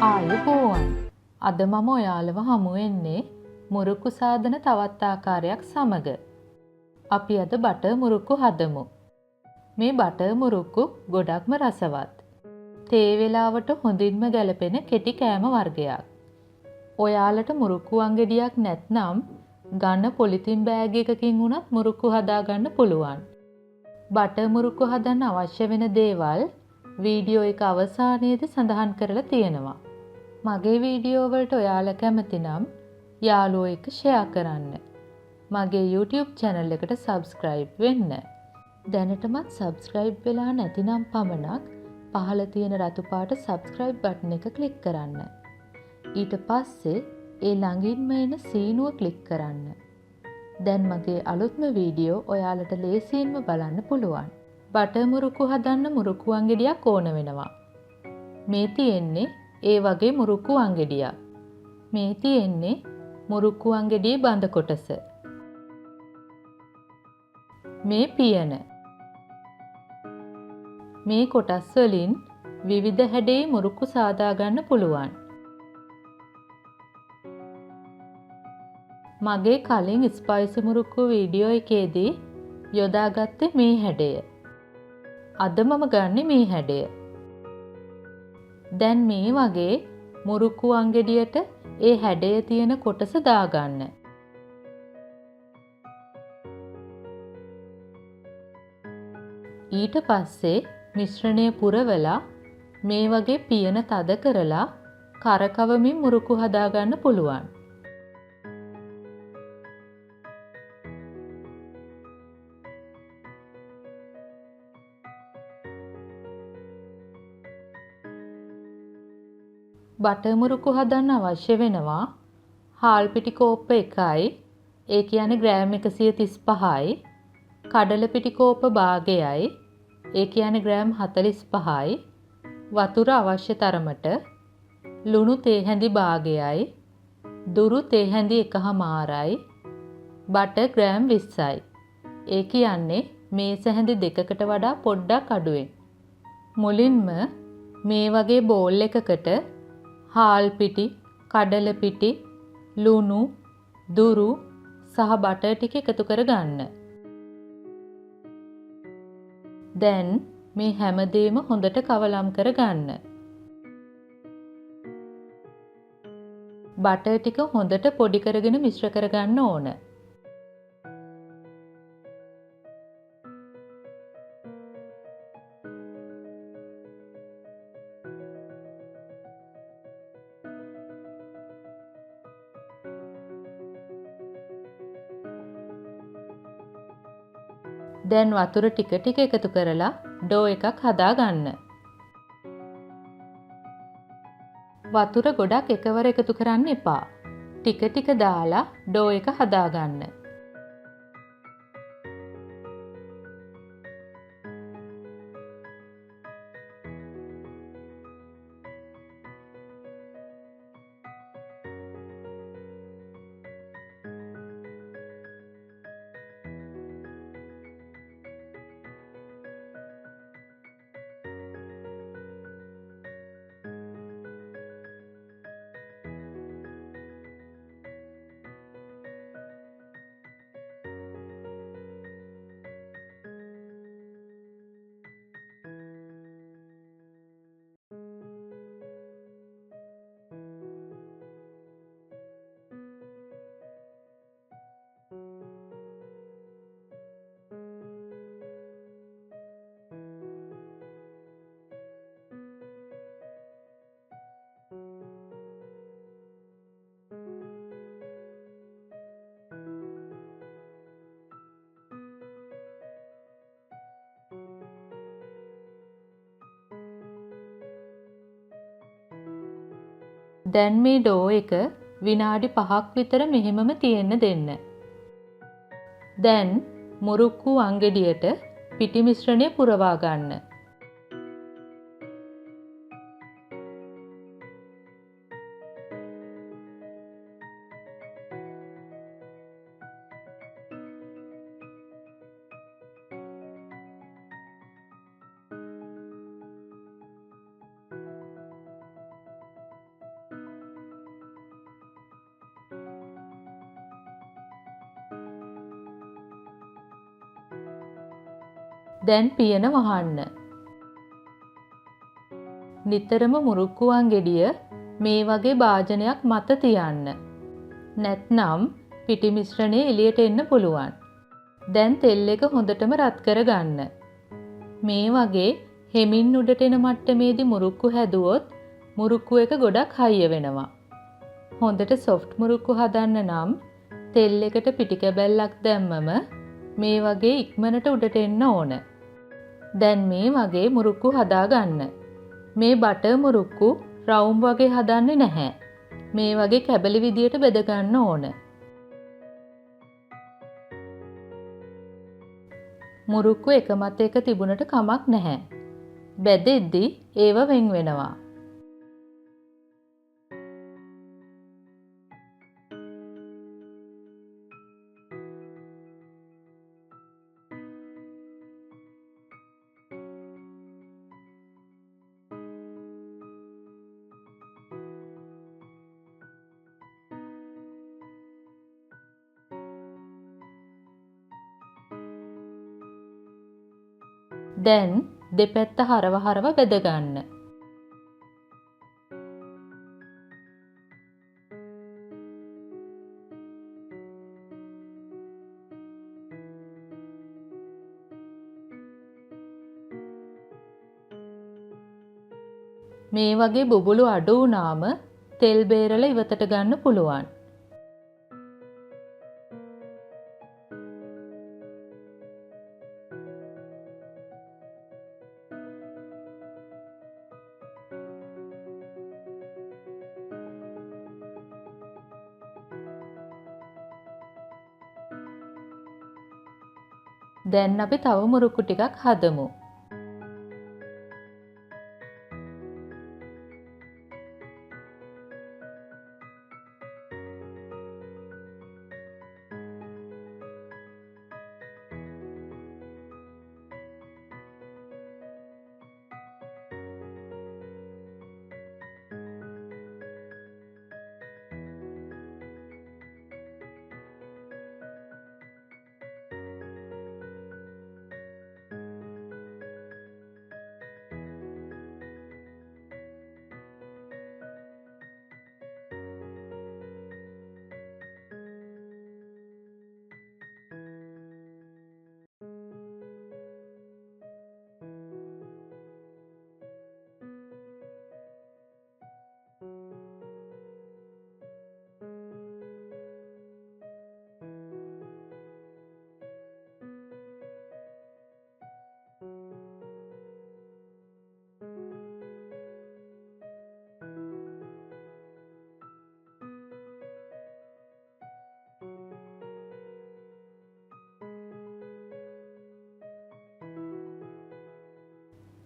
ආයුබෝවන්. අද මම ඔයාලව හමු වෙන්නේ මුරුක්කු සාදන තවත් ආකාරයක් සමග. අපි අද බටර් මුරුක්කු හදමු. මේ බටර් මුරුක්කු ගොඩක්ම රසවත්. තේ වේලාවට හොඳින්ම ගැලපෙන කෙටි කෑම වර්ගයක්. ඔයාලට මුරුක්කු අංගෙඩියක් නැත්නම් ඝන පොලිතින් බෑග් එකකින් උනත් මුරුක්කු හදාගන්න පුළුවන්. බටර් මුරුක්කු හදන්න අවශ්‍ය වෙන දේවල් වීඩියෝ එක අවසානයේදී සඳහන් කරලා තියෙනවා. මගේ වීඩියෝ වලට ඔයාලා කැමති නම් යාළුවෝ එක්ක ෂෙයා කරන්න. මගේ YouTube channel එකට subscribe වෙන්න. දැනටමත් subscribe වෙලා නැතිනම් පමණක් පහළ තියෙන රතු පාට subscribe button එක click කරන්න. ඊට පස්සේ ඒ ළඟින්ම එන සීනුව click කරන්න. දැන් මගේ අලුත්ම වීඩියෝ ඔයාලට ලේසියෙන්ම බලන්න පුළුවන්. බටර් මුරුක්කු හදන්න මුරුක්කු අංගෙඩියක් ඕන වෙනවා. මේ තියෙන්නේ ඒ වගේ මුරුක්කු අංගෙඩියක්. මේ තියෙන්නේ මුරුක්කු අංගෙඩියේ බඳ කොටස. මේ පියන. මේ කොටස් වලින් විවිධ හැඩේ මුරුක්කු සාදා ගන්න පුළුවන්. මගේ කලින් ස්පයිසි මුරුක්කු වීඩියෝ එකේදී යොදාගත්තේ මේ හැඩය. අද මම ගන්නෙ මේ හැඩය. දැන් මේ වගේ මුරුක්කු අංගෙඩියට ඒ හැඩය තියෙන කොටස දාගන්න. ඊට පස්සේ මිශ්‍රණය පුරවලා මේ වගේ පියන තද කරලා කරකවමින් මුරුක්කු හදාගන්න පුළුවන්. බටර් මුරුක්කු හදන්න අවශ්‍ය වෙනවා හාල් පිටි කෝප්ප 1යි, ඒ කියන්නේ ග්‍රෑම් 135යි, කඩල පිටි කෝප්ප භාගයයි, ඒ කියන්නේ ග්‍රෑම් 45යි, වතුර අවශ්‍ය තරමට, ලුණු තේ හැඳි භාගයයි, දුරු තේ හැඳි 1/4යි, බටර් ග්‍රෑම් 20යි. ඒ කියන්නේ මේස හැඳි දෙකකට වඩා පොඩ්ඩක් අඩුවෙන්. මුලින්ම මේ වගේ බෝල් එකකට හාල් පිටි, කඩල පිටි, ලුණු, දුරු සහ බටර් ටික එකතු කරගන්න. දැන් මේ හැමදේම හොඳට කවලම් කරගන්න. බටර් ටික හොඳට පොඩි කරගෙන මිශ්‍ර කරගන්න ඕන. දැන් වතුර ටික ටික එකතු කරලා ඩෝ එකක් හදාගන්න. වතුර ගොඩක් එකවර එකතු කරන්න එපා. ටික ටික දාලා ඩෝ එක හදාගන්න. දැන් මේ ඩෝ එක විනාඩි 5ක් විතර මෙහෙමම තියෙන්න දෙන්න. දැන් මුරුක්කු අංගෙඩියට පිටි මිශ්‍රණය පුරවා ගන්න. දැන් පියන වහන්න. නිතරම මුරුක්කුවන් ගෙඩිය මේ වගේ භාජනයක් මත තියන්න. නැත්නම් පිටි මිශ්‍රණය එළියට එන්න පුළුවන්. දැන් තෙල් එක හොඳටම රත් කරගන්න. මේ වගේ හෙමින් උඩට එන මට්ටමේදී මුරුක්කු හැදුවොත් මුරුක්කු එක ගොඩක් හයිය වෙනවා. හොඳට සොෆ්ට් මුරුක්කු හදන්න නම් තෙල් එකට පිටි කැබැල්ලක් දැම්මම මේ වගේ ඉක්මනට උඩට එන්න ඕන. දැන් මේ වගේ මුරුක්කු හදාගන්න. මේ බටර් මුරුක්කු රවුම් වගේ හදන්නේ නැහැ. මේ වගේ කැබලි විදියට බෙද ගන්න ඕන. මුරුක්කු එක මත එක තිබුණට කමක් නැහැ. බෙදෙද්දී ඒව වෙන් වෙනවා. දැන් දෙපැත්ත හරව හරව බෙද ගන්න. මේ වගේ බුබුලු අඩු වුණාම තෙල් බේරලා ඉවතට ගන්න පුළුවන්. දැන් අපි තව මුරුක්කු ටිකක් හදමු.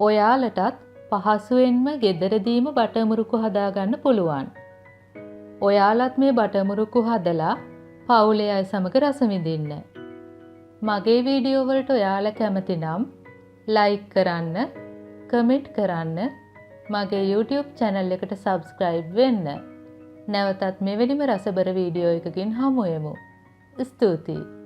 ඔයාලටත් පහසුවෙන්ම ගෙදරදීම බටර් මුරුක්කු හදාගන්න පුළුවන්. ඔයාලත් මේ බටර් මුරුක්කු හදලා පවුලේ අය සමග රස විඳින්න. මගේ වීඩියෝ වලට ඔයාලා කැමති නම් ලයික් කරන්න, කමෙන්ට් කරන්න, මගේ YouTube channel එකට subscribe වෙන්න. නැවතත් මෙවැනිම රසබර වීඩියෝ එකකින් හමු වෙමු. ස්තුතියි.